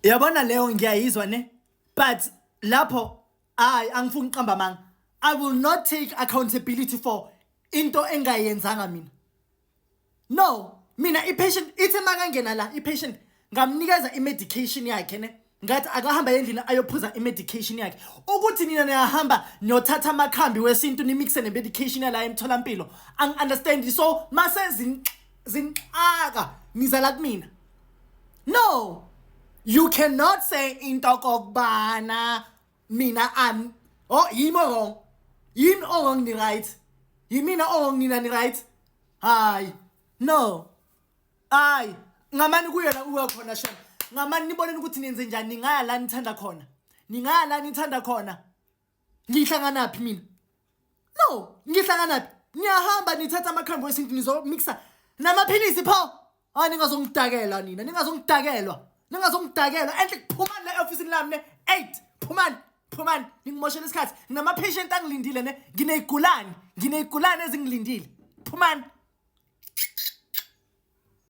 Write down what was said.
Yabona leyo ngiyayizwa ne, but lapho angifuni uqamba manga. I will not take accountability for into engayenzanga mina. No, mina i-patient ithi makangena la i-patient ngamnikeza i-medication yakhe ne, ngathi akahamba endlini ayophuza i-medication yakhe. Ukuthi nina niyahamba niyothatha amakhambi wesintu nimixe ne-medication yala emtholampilo, angi-understand. So mase zinxaka niza la kumina. No, you cannot say into kokubana mina yimi wrong. Yimi wrong ni right. Yimina wrong nina ni right. Hayi. No. Hayi, ngamani kuyena uwe khona shema. Ngamani niboneni ukuthi nenze njani, ningaya la nithanda khona. Ningaya la nithanda khona. Ngihlangana phi mina? No, ngihlangana phi? Niyahamba nithatha amakhambi wesintu nizomixa namaphilisi pho. Ningazongidakela nina, ningazongidakelwa. Ningazongidakelwa. Enhle kuphumani la office lami ne 8. Phumani. Ngimoshela isikhathi. Nginama patient angilindile ne. Ngineyigulane ezingilindile. Phumani.